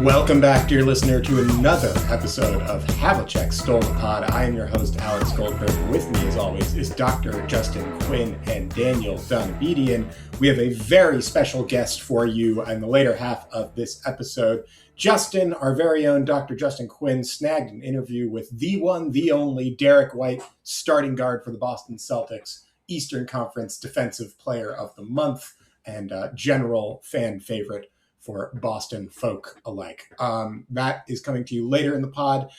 Welcome back, dear listener, to another episode of Havlicek Stole the Pod. I am your host, Alex Goldberg. With me, as always, is Dr. Justin Quinn and Daniel Donabedian. We have a very special guest for you in the later half of this episode. Justin, our very own Dr. Justin Quinn, snagged an interview with the one, the only Derrick White, starting guard for the Boston Celtics, Eastern Conference Defensive Player of the Month, and general fan favorite for Boston folk alike. That is coming to you later in the pod.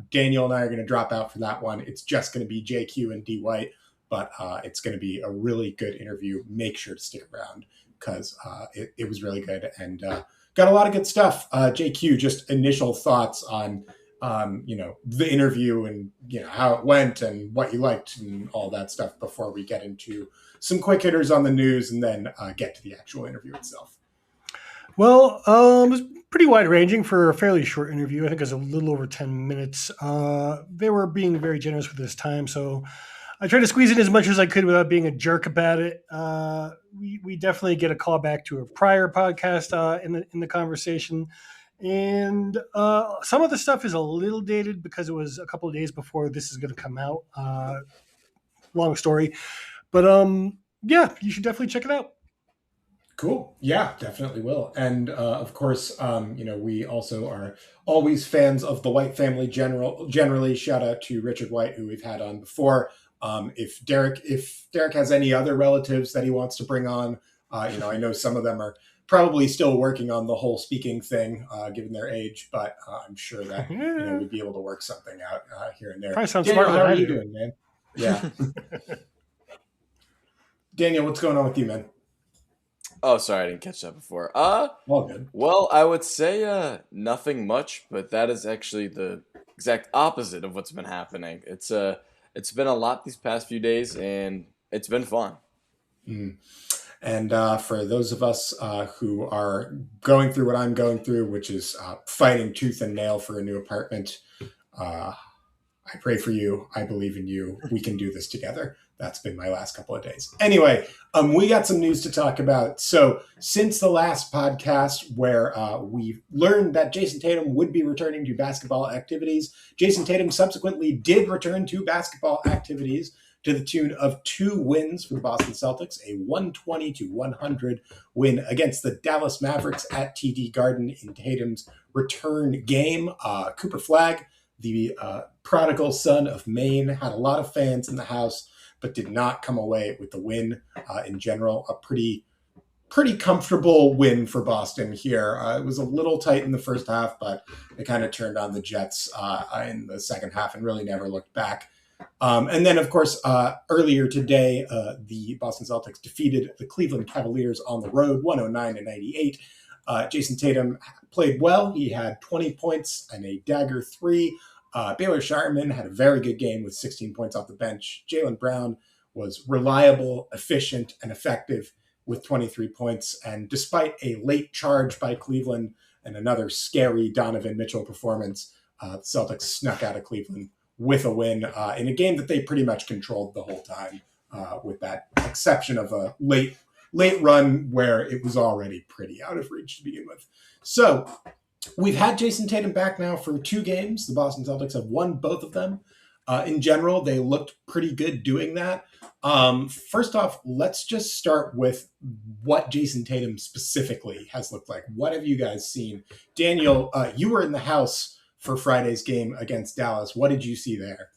Daniel and I are going to drop out for that one. It's just going to be JQ and D White, but it's going to be a really good interview. Make sure to stick around because it was really good and got a lot of good stuff. JQ, just initial thoughts on the interview and how it went and what you liked and all that stuff before we get into some quick hitters on the news and then get to the actual interview itself. Well, it was pretty wide-ranging for a fairly short interview. I think it was a little over 10 minutes. They were being very generous with this time, so I tried to squeeze in as much as I could without being a jerk about it. We definitely get a call back to a prior podcast in the conversation, and some of the stuff is a little dated because it was a couple of days before this is going to come out. Long story, but yeah, you should definitely check it out. Cool. Yeah, definitely will. And of course, we also are always fans of the White family generally. Shout out to Richard White, who we've had on before. If Derrick has any other relatives that he wants to bring on, I know some of them are probably still working on the whole speaking thing, given their age, but I'm sure that we'd be able to work something out here and there. Probably sounds Daniel, smarter how than are I you do. doing, man? Yeah. Daniel, what's going on with you, man? Oh, sorry, I didn't catch that before. All good. Well, I would say nothing much, but that is actually the exact opposite of what's been happening. It's been a lot these past few days, and it's been fun. Mm. And for those of us who are going through what I'm going through, which is fighting tooth and nail for a new apartment, I pray for you. I believe in you. We can do this together. That's been my last couple of days. Anyway, we got some news to talk about. So since the last podcast where we learned that Jayson Tatum would be returning to basketball activities, Jayson Tatum subsequently did return to basketball activities to the tune of 2 wins for the Boston Celtics, a 120-100 win against the Dallas Mavericks at TD Garden in Tatum's return game. Cooper Flagg, the prodigal son of Maine, had a lot of fans in the house, but did not come away with the win. In general, a pretty comfortable win for Boston here. It was a little tight in the first half, but they kind of turned on the Jets in the second half and really never looked back. And then, of course, earlier today, the Boston Celtics defeated the Cleveland Cavaliers on the road, 109-98. Jayson Tatum played well. He had 20 points and a dagger 3. Baylor Sharman had a very good game with 16 points off the bench. Jaylen Brown was reliable, efficient, and effective with 23 points. And despite a late charge by Cleveland and another scary Donovan Mitchell performance, the Celtics snuck out of Cleveland with a win in a game that they pretty much controlled the whole time, with that exception of a late run where it was already pretty out of reach to begin with. So we've had Jayson Tatum back now for 2 games. The Boston Celtics have won both of them. In general, they looked pretty good doing that. First off, let's just start with what Jayson Tatum specifically has looked like. What have you guys seen? Daniel, you were in the house for Friday's game against Dallas. What did you see there?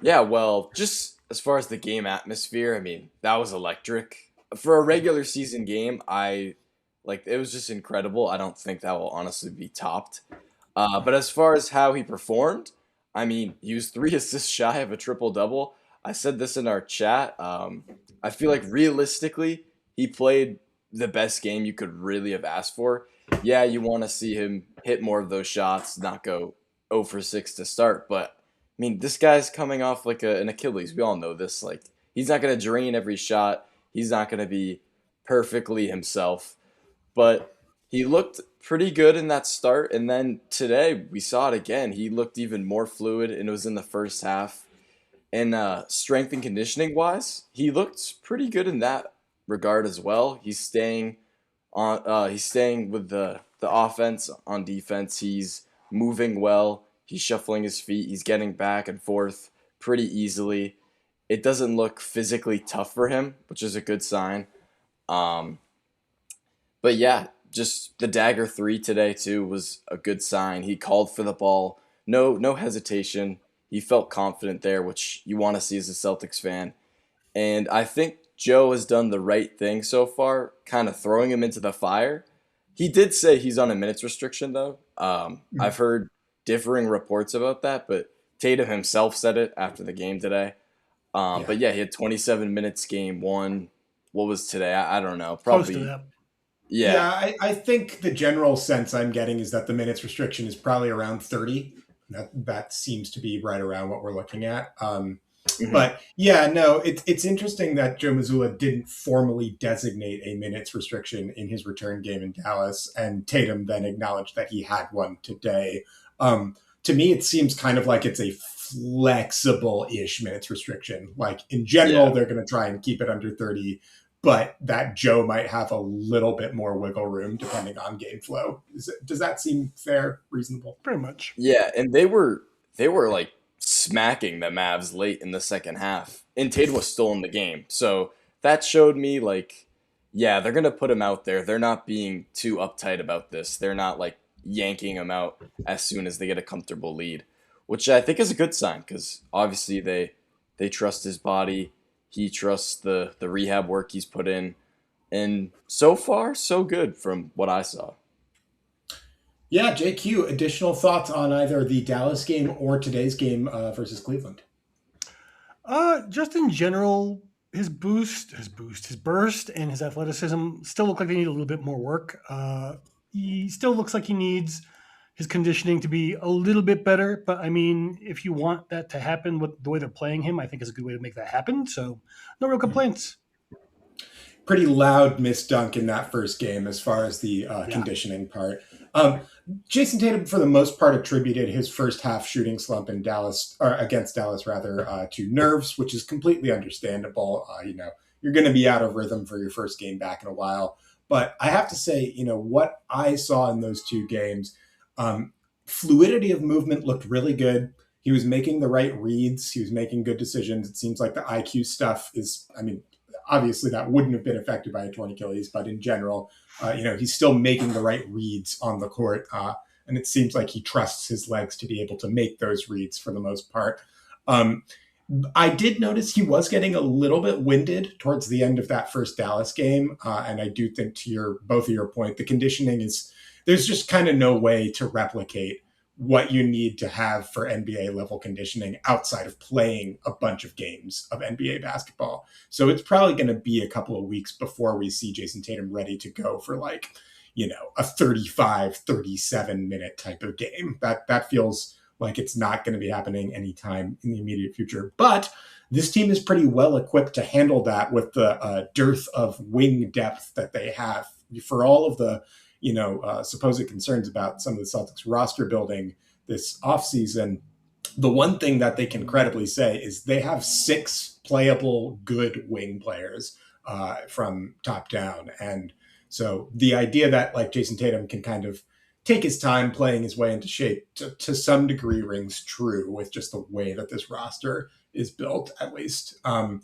Yeah, well, just as far as the game atmosphere, I mean, that was electric. For a regular season game, it was just incredible. I don't think that will honestly be topped. But as far as how he performed, I mean, he was 3 assists shy of a triple-double. I said this in our chat. I feel like realistically, he played the best game you could really have asked for. Yeah, you want to see him hit more of those shots, not go 0 for 6 to start. But, I mean, this guy's coming off like an Achilles. We all know this. Like, he's not going to drain every shot. He's not going to be perfectly himself. But he looked pretty good in that start. And then today, we saw it again. He looked even more fluid, and it was in the first half. And strength and conditioning-wise, he looked pretty good in that regard as well. He's staying He's staying with the offense on defense. He's moving well. He's shuffling his feet. He's getting back and forth pretty easily. It doesn't look physically tough for him, which is a good sign. Um, but yeah, just the dagger three today too was a good sign. He called for the ball, no hesitation. He felt confident there, which you want to see as a Celtics fan. And I think Joe has done the right thing so far, kind of throwing him into the fire. He did say he's on a minutes restriction, though. I've heard differing reports about that, but Tatum himself said it after the game today. Yeah. But yeah, he had 27 minutes game one. What was today? I don't know. Close to Probably, that. yeah. Yeah, I think the general sense I'm getting is that the minutes restriction is probably around 30. That seems to be right around what we're looking at. Mhm. But yeah, no, it's interesting that Joe Mazzulla didn't formally designate a minutes restriction in his return game in Dallas, and Tatum then acknowledged that he had one today. To me, it seems kind of like it's a flexible-ish minutes restriction. Like in general, Yeah. they're going to try and keep it under 30, but that Joe might have a little bit more wiggle room depending on game flow. Does that seem fair, reasonable? Pretty much. Yeah, and they were like smacking the Mavs late in the second half, and Tatum was still in the game. So that showed me like, yeah, they're gonna put him out there. They're not being too uptight about this. They're not like yanking him out as soon as they get a comfortable lead, which I think is a good sign because obviously they trust his body. He trusts the rehab work he's put in, and so far so good from what I saw. Yeah, JQ, additional thoughts on either the Dallas game or today's game versus Cleveland? Just in general, his burst, and his athleticism still look like they need a little bit more work. He still looks like he needs his conditioning to be a little bit better. But I mean, if you want that to happen with the way they're playing him, I think is a good way to make that happen. So, no real complaints. Pretty loud miss dunk in that first game as far as the Yeah, conditioning part. Um, Jayson Tatum, for the most part, attributed his first half shooting slump in Dallas, or against Dallas rather, to nerves, which is completely understandable. You're going to be out of rhythm for your first game back in a while. But I have to say, what I saw in those two games, um, fluidity of movement looked really good. He was making the right reads. He was making good decisions. It seems like the IQ stuff is, I mean, obviously that wouldn't have been affected by a torn Achilles, but in general, he's still making the right reads on the court. And it seems like he trusts his legs to be able to make those reads for the most part. Um, I did notice he was getting a little bit winded towards the end of that first Dallas game. And I do think to both of your point, the conditioning is, there's just kind of no way to replicate what you need to have for NBA level conditioning outside of playing a bunch of games of NBA basketball. So it's probably going to be a couple of weeks before we see Jayson Tatum ready to go for like, a 35, 37-minute type of game. That feels like it's not going to be happening anytime in the immediate future. But this team is pretty well equipped to handle that with the dearth of wing depth that they have. For all of the supposed concerns about some of the Celtics roster building this offseason, the one thing that they can credibly say is they have 6 playable good wing players from top down. And so the idea that like Jayson Tatum can kind of take his time playing his way into shape to some degree rings true with just the way that this roster is built, at least. And,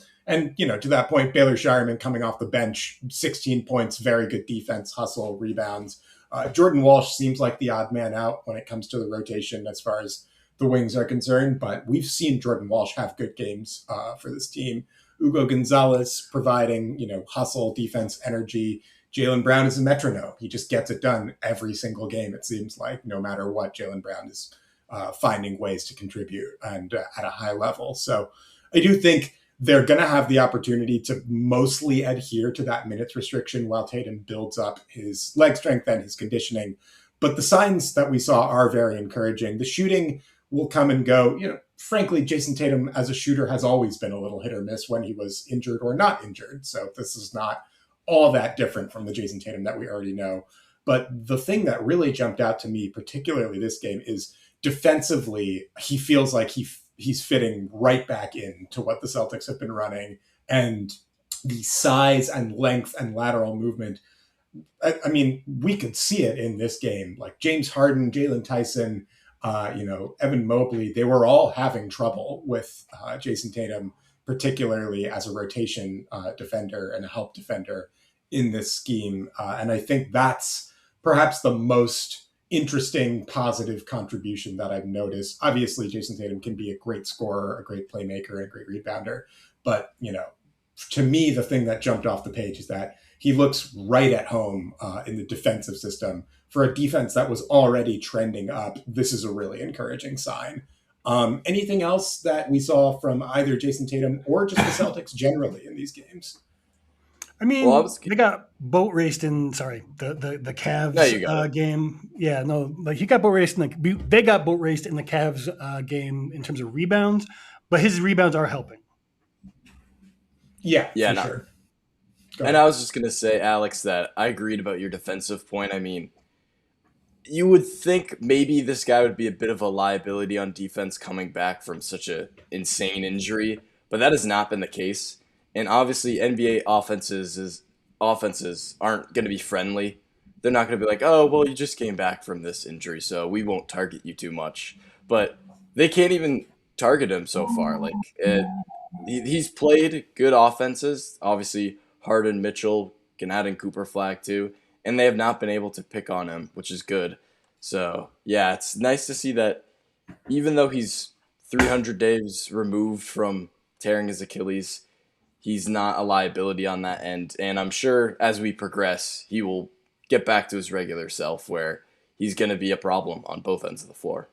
to that point, Baylor Shireman coming off the bench, 16 points, very good defense, hustle, rebounds. Jordan Walsh seems like the odd man out when it comes to the rotation as far as the wings are concerned, but we've seen Jordan Walsh have good games for this team. Ugo Gonzalez providing, hustle, defense, energy. Jaylen Brown is a metronome. He just gets it done every single game, it seems like, no matter what. Jaylen Brown is finding ways to contribute and at a high level. So I do think they're going to have the opportunity to mostly adhere to that minutes restriction while Tatum builds up his leg strength and his conditioning. But the signs that we saw are very encouraging. The shooting will come and go. Frankly, Jayson Tatum as a shooter has always been a little hit or miss when he was injured or not injured. So this is not all that different from the Jayson Tatum that we already know. But the thing that really jumped out to me, particularly this game, is defensively, he feels like he's fitting right back into what the Celtics have been running. And the size and length and lateral movement I mean, we could see it in this game. Like James Harden, Jalen Tyson, Evan Mobley, they were all having trouble with Jayson Tatum, particularly as a rotation defender and a help defender in this scheme. And I think that's perhaps the most interesting positive contribution that I've noticed. Obviously, Jayson Tatum can be a great scorer, a great playmaker, and a great rebounder. But, to me, the thing that jumped off the page is that he looks right at home in the defensive system. For a defense that was already trending up, this is a really encouraging sign. Anything else that we saw from either Jayson Tatum or just the Celtics generally in these games? I mean, Well, I was they got boat raced in. Sorry, the Cavs No, you got it. game. Yeah, no, like he got boat raced. They got boat raced in the Cavs game in terms of rebounds, but his rebounds are helping. Yeah, Yeah, for no. sure. And I was just going to say, Alex, that I agreed about your defensive point. I mean, you would think maybe this guy would be a bit of a liability on defense coming back from such a insane injury, but that has not been the case. And obviously, NBA offenses aren't going to be friendly. They're not going to be like, oh, well, you just came back from this injury, so we won't target you too much. But they can't even target him so far. Like he's played good offenses. Obviously, Harden, Mitchell, can add in Cooper Flag too, and they have not been able to pick on him, which is good. So yeah, it's nice to see that even though he's 300 days removed from tearing his Achilles, he's not a liability on that end. And I'm sure as we progress, he will get back to his regular self where he's going to be a problem on both ends of the floor.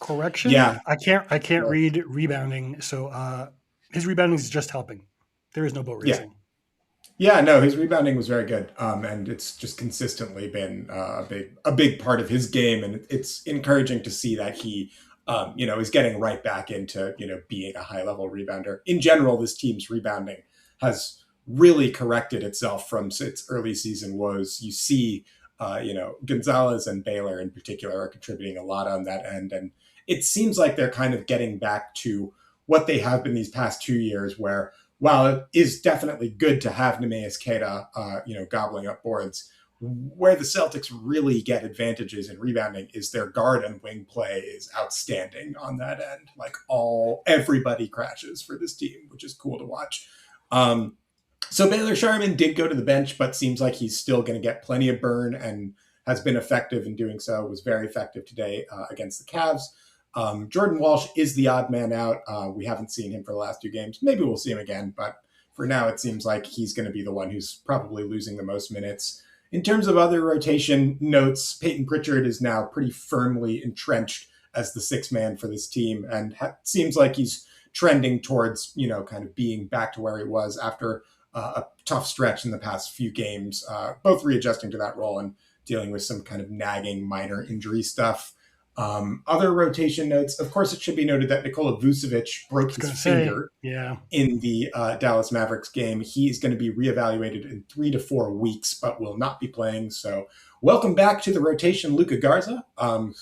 Correction. Yeah. I can't read rebounding. So his rebounding is just helping. There is no boat racing. Yeah, no, his rebounding was very good, and it's just consistently been a big part of his game, and it's encouraging to see that he, is getting right back into being a high level rebounder. In general, this team's rebounding has really corrected itself from its early season woes. You see, Gonzalez and Baylor in particular are contributing a lot on that end, and it seems like they're kind of getting back to what they have been these past 2 years, where while it is definitely good to have Neemias Queta, gobbling up boards, where the Celtics really get advantages in rebounding is their guard and wing play is outstanding on that end. Like everybody crashes for this team, which is cool to watch. So Baylor Sharman did go to the bench, but seems like he's still going to get plenty of burn and has been effective in doing so. Was very effective today against the Cavs. Jordan Walsh is the odd man out. We haven't seen him for the last 2 games. Maybe we'll see him again, but for now it seems like he's going to be the one who's probably losing the most minutes. In terms of other rotation notes, Peyton Pritchard is now pretty firmly entrenched as the 6th man for this team, and seems like he's trending towards, kind of being back to where he was after a tough stretch in the past few games, both readjusting to that role and dealing with some kind of nagging minor injury stuff. Other rotation notes, of course, it should be noted that Nikola Vucevic broke his finger in the Dallas Mavericks game. He's going to be reevaluated in 3 to 4 weeks, but will not be playing. So welcome back to the rotation, Luka Garza,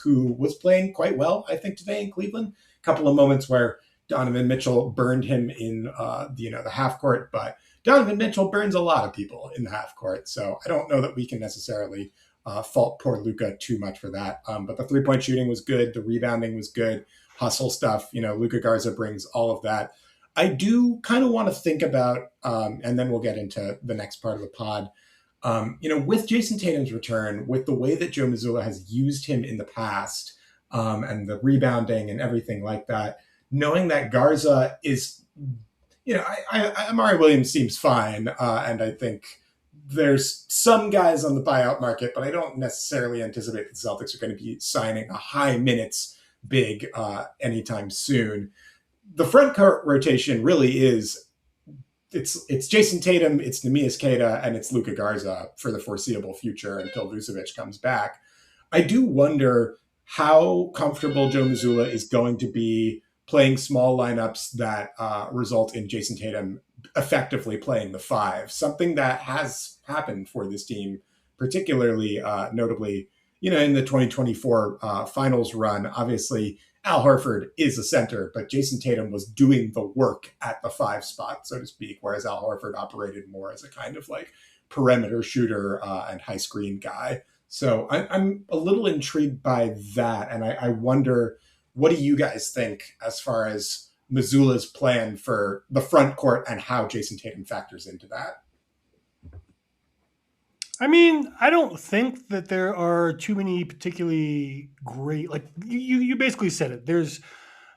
who was playing quite well, I think, today in Cleveland. A couple of moments where Donovan Mitchell burned him in the half court, but Donovan Mitchell burns a lot of people in the half court. So I don't know that we can necessarily fault poor Luka too much for that. But the 3-point shooting was good. The rebounding was good. Hustle stuff. Luka Garza brings all of that. I do kind of want to think about, and then we'll get into the next part of the pod. With Jayson Tatum's return, with the way that Joe Mazzulla has used him in the past, and the rebounding and everything like that, knowing that Garza is, Amari Williams seems fine, and I think there's some guys on the buyout market, but I don't necessarily anticipate the Celtics are going to be signing a high minutes big anytime soon. The front court rotation really is, it's Jayson Tatum, it's Neemias Queta, and it's Luka Garza for the foreseeable future until Vucevic comes back. I do wonder how comfortable Joe Mazzulla is going to be playing small lineups that result in Jayson Tatum effectively playing the 5, something that has happened for this team, particularly notably, in the 2024 finals run. Obviously, Al Horford is a center, but Jayson Tatum was doing the work at the 5 spot, so to speak, whereas Al Horford operated more as a kind of like perimeter shooter and high screen guy. So I'm a little intrigued by that, and I wonder, what do you guys think as far as Missoula's plan for the front court and how Jayson Tatum factors into that? I mean, I don't think that there are too many particularly great. Like you basically said it. There's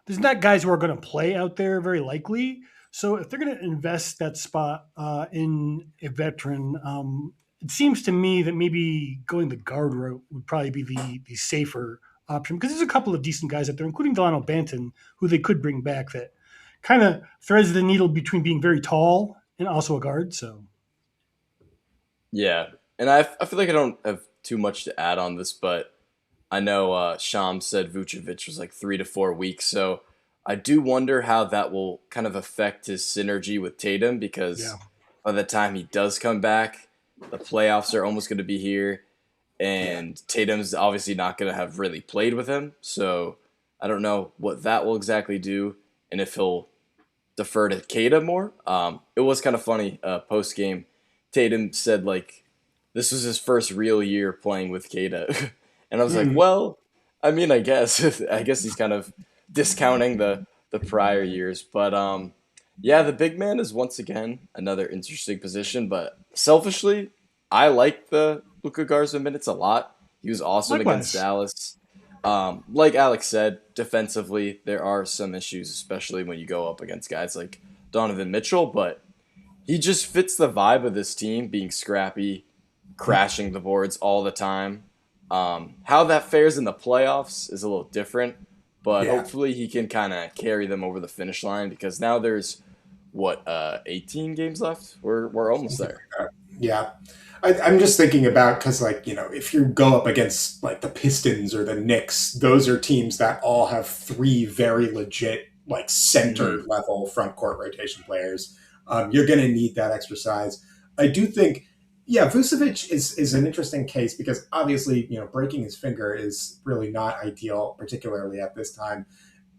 not guys who are going to play out there very likely. So if they're going to invest that spot in a veteran, it seems to me that maybe going the guard route would probably be the safer option, because there's a couple of decent guys out there, including Delano Banton, who they could bring back, that kind of threads the needle between being very tall and also a guard. So Yeah, and I feel like I don't have too much to add on this, but I know Sham said Vucevic was like 3 to 4 weeks, so I do wonder how that will kind of affect his synergy with Tatum, because yeah, by the time he does come back, the playoffs are almost going to be here, Yeah. and Tatum's obviously not going to have really played with him, so I don't know what that will exactly do, and if he'll defer to Kata more. It was kind of funny. Post game, Tatum said like this was his first real year playing with Kata, and I was like, Hmm. well, I mean, I guess I guess he's kind of discounting the prior years, but yeah, the big man is once again another interesting position. But selfishly, I like the Luka Garza minutes a lot. He was awesome against likewise. Dallas. Like Alex said, defensively there are some issues, especially when you go up against guys like Donovan Mitchell. But he just fits the vibe of this team, being scrappy, crashing the boards all the time. How that fares in the playoffs is a little different, but Yeah. hopefully he can kind of carry them over the finish line, because now there's what 18 games left. We're almost Something there. like that. Yeah. I'm just thinking about, because, like, if you go up against like the Pistons or the Knicks, those are teams that all have three very legit, like, center Hmm. level front court rotation players. You're going to need that extra size. I do think, yeah, Vucevic is an interesting case, because obviously, breaking his finger is really not ideal, particularly at this time.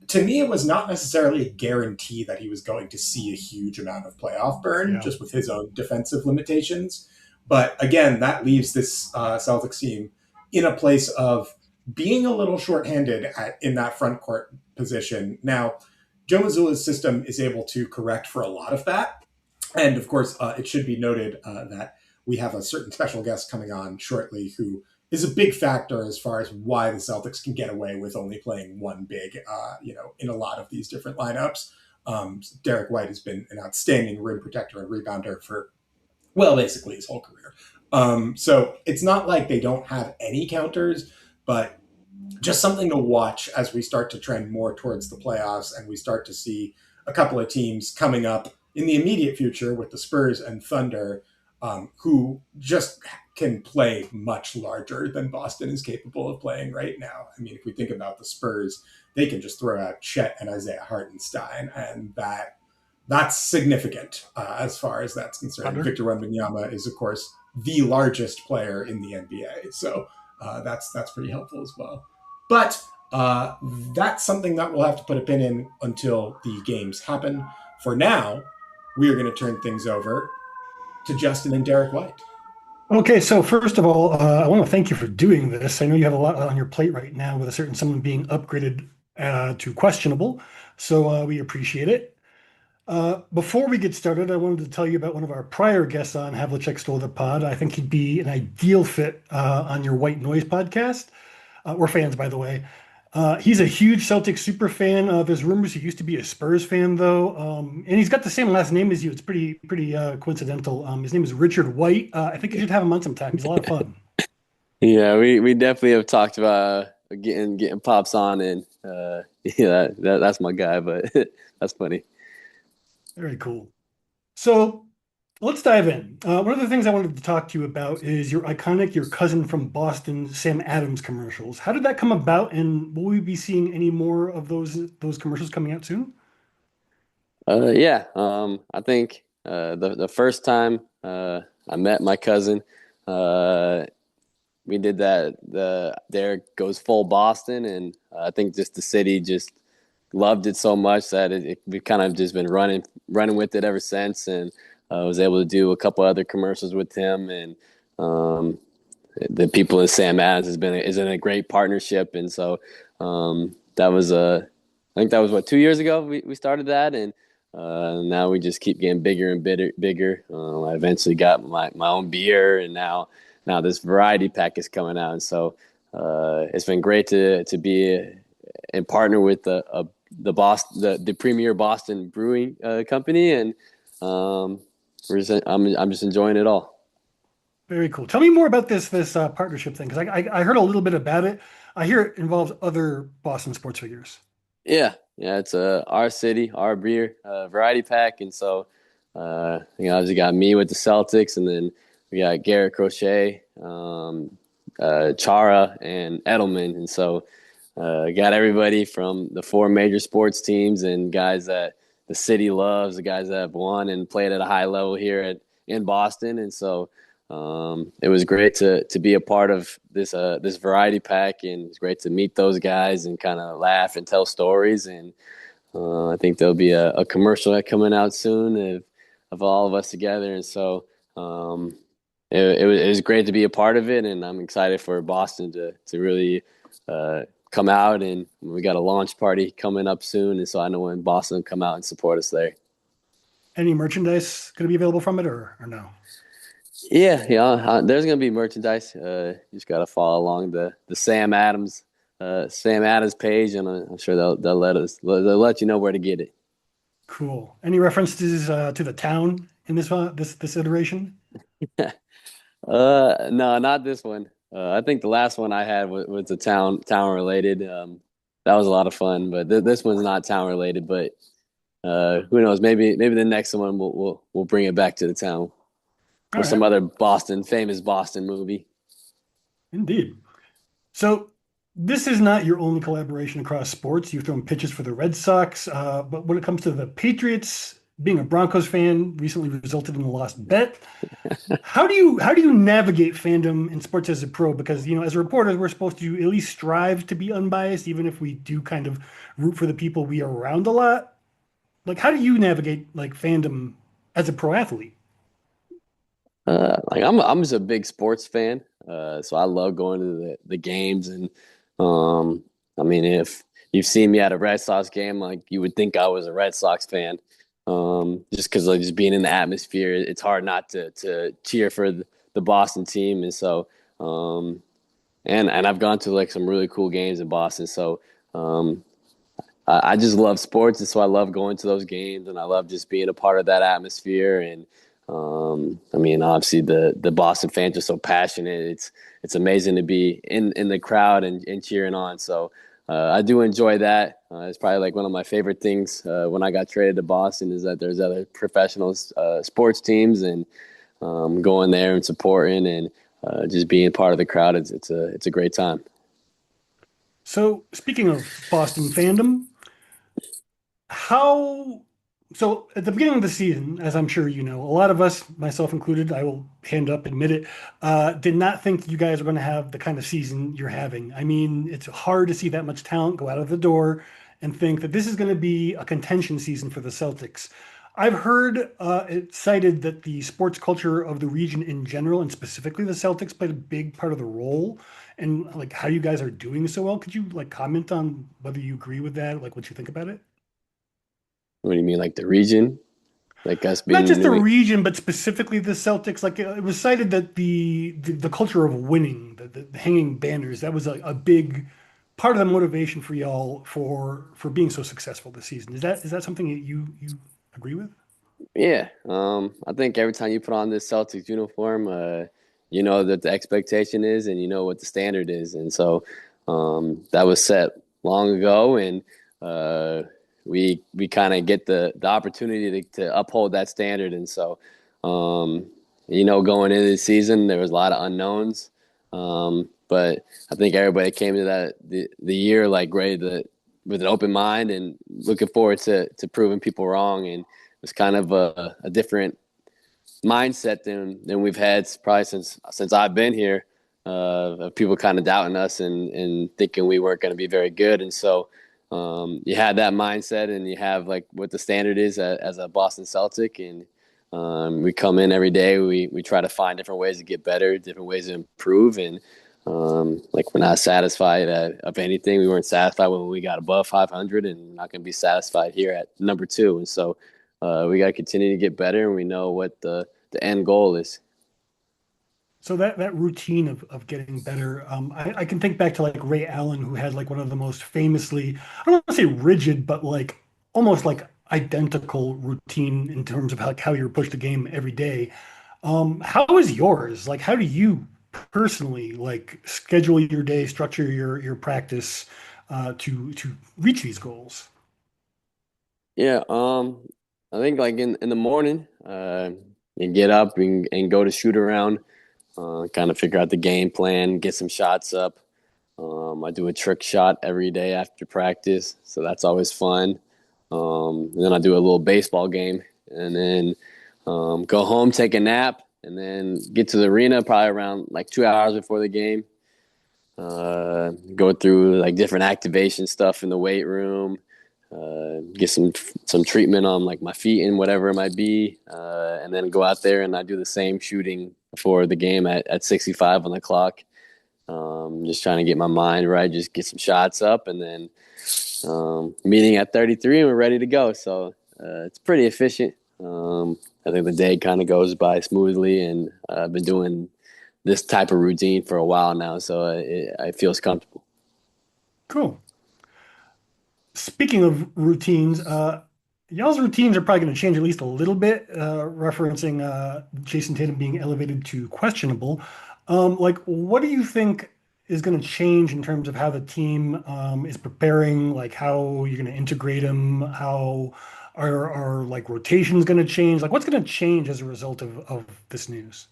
To me, it was not necessarily a guarantee that he was going to see a huge amount of playoff burn, Yeah. just with his own defensive limitations. But again, that leaves this Celtics team in a place of being a little shorthanded in that front court position. Now, Joe Mazzulla's system is able to correct for a lot of that. And of course, it should be noted that we have a certain special guest coming on shortly who is a big factor as far as why the Celtics can get away with only playing one big, in a lot of these different lineups. Derrick White has been an outstanding rim protector and rebounder for, well, basically his whole career. So it's not like they don't have any counters, but just something to watch as we start to trend more towards the playoffs and we start to see a couple of teams coming up in the immediate future with the Spurs and Thunder, who just can play much larger than Boston is capable of playing right now. I mean, if we think about the Spurs, they can just throw out Chet and Isaiah Hartenstein, and that's significant as far as that's concerned. Thunder. Victor Wembanyama is, of course, the largest player in the NBA, so that's pretty helpful as well. But that's something that we'll have to put a pin in until the games happen. For now, we are going to turn things over to Justin and Derrick White. Okay, so first of all, I want to thank you for doing this. I know you have a lot on your plate right now with a certain someone being upgraded to questionable, so we appreciate it. Before we get started, I wanted to tell you about one of our prior guests on Havlicek Stole the Pod. I think he'd be an ideal fit on your White Noise podcast. We're fans, by the way. He's a huge Celtics super fan. There's rumors he used to be a Spurs fan, though, and he's got the same last name as you. It's pretty coincidental. His name is Richard White. I think you should have him on sometime. He's a lot of fun. Yeah, we definitely have talked about getting pops on, and yeah, that's my guy. But that's funny. Very cool. So let's dive in. One of the things I wanted to talk to you about is your iconic "Your Cousin from Boston" Sam Adams commercials. How did that come about, and will we be seeing any more of those commercials coming out soon? Yeah, I think the first time I met my cousin, uh, we did that. The Derek goes full Boston, and I think just the city just loved it so much that we've kind of just been running with it ever since. And I was able to do a couple other commercials with him, and the people in Sam Adams is in a great partnership. And so that was I think that was 2 years ago we started that, and now we just keep getting bigger and bigger. I eventually got my own beer, and now this variety pack is coming out, and so it's been great to be and partner with the premier Boston brewing company, and I'm just enjoying it all. Very cool. Tell me more about this partnership thing, because I heard a little bit about it. I hear it involves other Boston sports figures. Yeah, it's our city, our beer variety pack, and so obviously got me with the Celtics, and then we got Garrett Crochet, Chara, and Edelman, and so got everybody from the 4 major sports teams and guys that the city loves, the guys that have won and played at a high level here in Boston, and so. It was great to be a part of this variety pack, and it's great to meet those guys and kind of laugh and tell stories. And I think there'll be a commercial coming out soon of all of us together. And so it was great to be a part of it, and I'm excited for Boston to really come out. And we got a launch party coming up soon, and so I know when Boston will come out and support us there. Any merchandise going to be available from it, or no? Yeah. There's gonna be merchandise. You just gotta follow along the Sam Adams page, and I'm sure they'll let you know where to get it. Cool. Any references to the town in this iteration? No, not this one. I think the last one I had was the town related. That was a lot of fun, but this one's not town related. But who knows? Maybe the next one we'll bring it back to the town. Or some other famous Boston movie. Indeed. So this is not your only collaboration across sports. You've thrown pitches for the Red Sox, but when it comes to the Patriots, being a Broncos fan recently resulted in a lost bet. How do you navigate fandom in sports as a pro? Because as a reporter, we're supposed to at least strive to be unbiased, even if we do kind of root for the people we are around a lot. Like, how do you navigate fandom as a pro athlete? I'm just a big sports fan, so I love going to the games, and I mean, if you've seen me at a Red Sox game, you would think I was a Red Sox fan, just because just being in the atmosphere, it's hard not to cheer for the Boston team, and so and I've gone to some really cool games in Boston, so I just love sports, and so I love going to those games, and I love just being a part of that atmosphere. And I mean, obviously the Boston fans are so passionate. It's amazing to be in the crowd and cheering on. So I do enjoy that. It's probably one of my favorite things when I got traded to Boston is that there's other professional sports teams, and going there and supporting and just being part of the crowd. It's a great time. So speaking of Boston fandom, so at the beginning of the season, as I'm sure you know, a lot of us, myself included, I will hand up, admit it, did not think you guys were going to have the kind of season you're having. I mean, it's hard to see that much talent go out of the door and think that this is going to be a contention season for the Celtics. I've heard it cited that the sports culture of the region in general, and specifically the Celtics, played a big part of the role, and how you guys are doing so well. Could you comment on whether you agree with that, what you think about it? What do you mean, the region? Us being not just the region, but specifically the Celtics. It was cited that the culture of winning, the hanging banners, that was a big part of the motivation for y'all for being so successful this season. Is that something that you agree with? Yeah, I think every time you put on this Celtics uniform, you know that the expectation is, and you know what the standard is, and so that was set long ago, and we kind of get the opportunity to uphold that standard. And so, going into the season, there was a lot of unknowns. But I think everybody came to the year ready with an open mind and looking forward to proving people wrong. And it was kind of a different mindset than we've had probably since I've been here, of people kind of doubting us and thinking we weren't going to be very good. And so, you had that mindset, and you have what the standard is as a Boston Celtic, and We come in every day. We try to find different ways to get better, different ways to improve, and like we're not satisfied of anything. We weren't satisfied when we got above 500, and not going to be satisfied here at number 2. And so we got to continue to get better, and we know what the end goal is. So that routine of getting better, I can think back to like Ray Allen, who had like one of the most famously, I don't want to say rigid, but like almost like identical routine in terms of how you approach the game every day. How is yours? Like, how do you personally like schedule your day, structure your practice to reach these goals? Yeah, I think like in the morning, you get up and go to shoot around, kind of figure out the game plan, get some shots up. I do a trick shot every day after practice, so that's always fun. And then I do a little baseball game, and then go home, take a nap, and then get to the arena probably around like 2 hours before the game. Go through like different activation stuff in the weight room, get some treatment on like my feet and whatever it might be, and then go out there and I do the same shooting for the game at 65 on the clock. Just trying to get my mind right, just get some shots up, and then meeting at 33 and we're ready to go. So it's pretty efficient. I think the day kind of goes by smoothly, and I've been doing this type of routine for a while now, so it feels comfortable. Cool. Speaking of routines, y'all's routines are probably going to change at least a little bit, referencing Jayson Tatum being elevated to questionable. Like, what do you think is going to change in terms of how the team is preparing? Like, how you're going to integrate him? How are like rotations going to change? Like, what's going to change as a result of this news,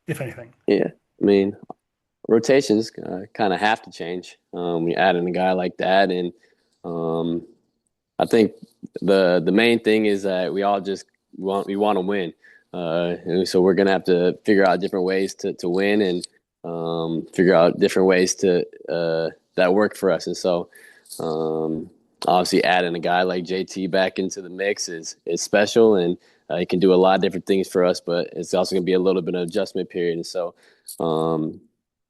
if anything? Yeah, I mean, rotations kind of have to change. We add in a guy like that, and um, I think the main thing is that we all just want to win, and so we're gonna have to figure out different ways to win, and figure out different ways to that work for us. And so obviously adding a guy like JT back into the mix is special, and he can do a lot of different things for us. But it's also gonna be a little bit of adjustment period, and so.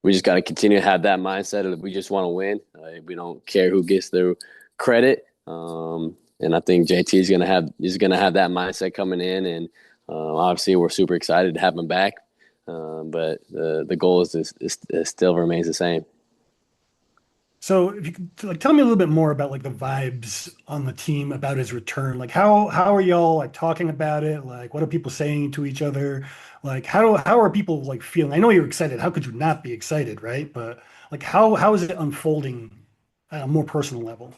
We just got to continue to have that mindset of we just want to win. We don't care who gets the credit. And I think JT is gonna have that mindset coming in, and obviously we're super excited to have him back. But the goal is still remains the same. So if you could like tell me a little bit more about like the vibes on the team about his return. Like how are y'all like talking about it? Like what are people saying to each other? Like how are people like feeling? I know you're excited. How could you not be excited, right? But like how is it unfolding at a more personal level?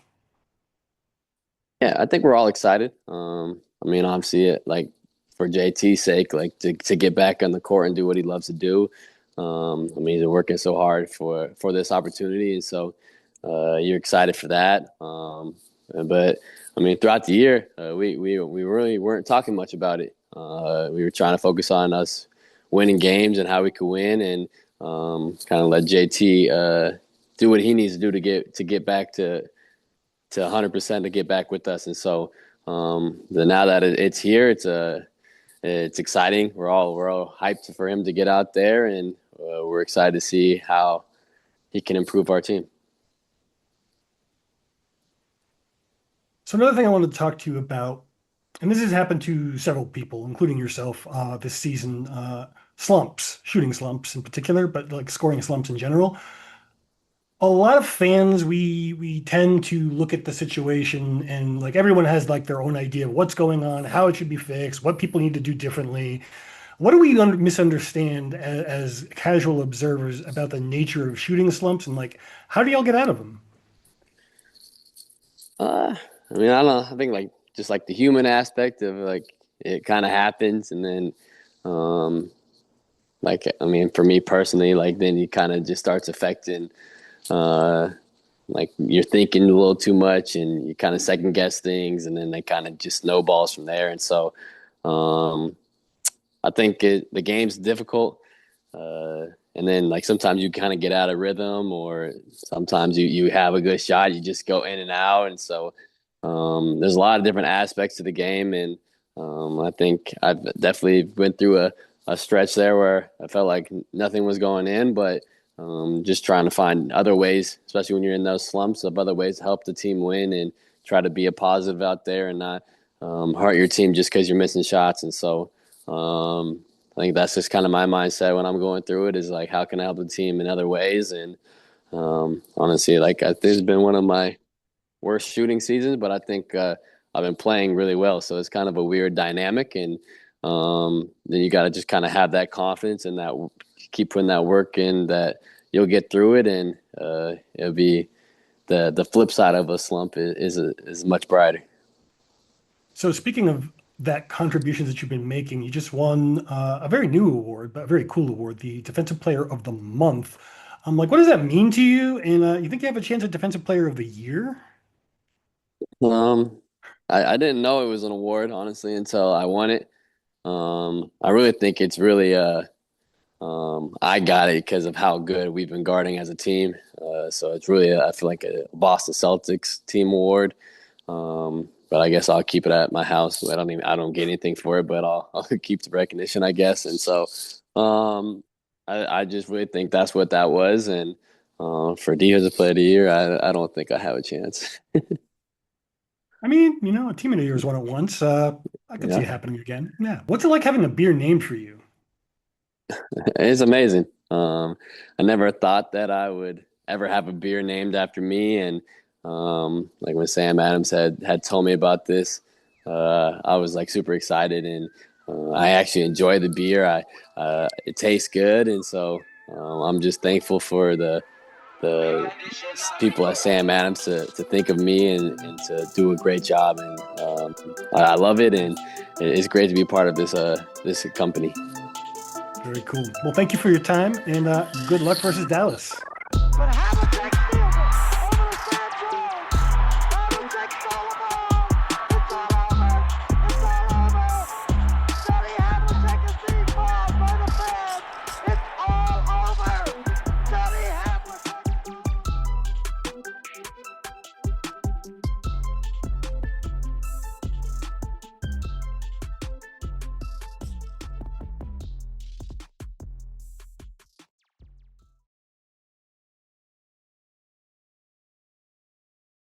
Yeah, I think we're all excited. I mean, obviously, like for JT's sake, like to get back on the court and do what he loves to do. I mean, he's been working so hard for this opportunity, and so you're excited for that. But I mean, throughout the year, we really weren't talking much about it. We were trying to focus on us winning games and how we could win, and kind of let JT do what he needs to do to get back to 100% to get back with us. And so now that it's here, it's exciting. We're all hyped for him to get out there, and we're excited to see how he can improve our team. So another thing I wanted to talk to you about, and this has happened to several people, including yourself, this season, slumps, shooting slumps in particular, but like scoring slumps in general. A lot of fans, we tend to look at the situation and like everyone has like their own idea of what's going on, how it should be fixed, what people need to do differently. What do we misunderstand as casual observers about the nature of shooting slumps and like how do y'all get out of them? I mean, I don't know. I think like just like the human aspect of like it kind of happens, and then like I mean, for me personally, like then you kind of just starts affecting. Uh, like you're thinking a little too much, and you kind of second guess things, and then they kind of just snowballs from there. And so, um, I think the game's difficult. Uh, and then like sometimes you kind of get out of rhythm, or sometimes you have a good shot, you just go in and out. And so there's a lot of different aspects to the game, and I think I've definitely went through a stretch there where I felt like nothing was going in, but just trying to find other ways, especially when you're in those slumps, of other ways to help the team win and try to be a positive out there and not hurt your team just because you're missing shots. And so I think that's just kind of my mindset when I'm going through it, is like, how can I help the team in other ways? And honestly, like, this has been one of my worst shooting seasons, but I think I've been playing really well. So it's kind of a weird dynamic. And then you got to just kind of have that confidence and that keep putting that work in, that you'll get through it. And it'll be the flip side of a slump is much brighter. So speaking of that contributions that you've been making, you just won a very new award, but a very cool award, the Defensive Player of the Month. I'm like, what does that mean to you? And you think you have a chance at Defensive Player of the Year? Um, I didn't know it was an award, honestly, until I won it. I really think it's really I got it because of how good we've been guarding as a team. So it's really I feel like a Boston Celtics team award. But I guess I'll keep it at my house. I don't get anything for it, but I'll keep the recognition, I guess. And so I just really think that's what that was. And for Defensive Player of the Year, I don't think I have a chance. I mean, a team of the year has won it once. I could see it happening again. Yeah. What's it like having a beer named for you? It's amazing. I never thought that I would ever have a beer named after me. And like when Sam Adams had told me about this, I was like super excited, and I actually enjoy the beer. It tastes good, and so I'm just thankful for the people at Sam Adams to think of me and to do a great job. And I love it, and it's great to be part of this company. Very cool. Well, thank you for your time, and good luck versus Dallas.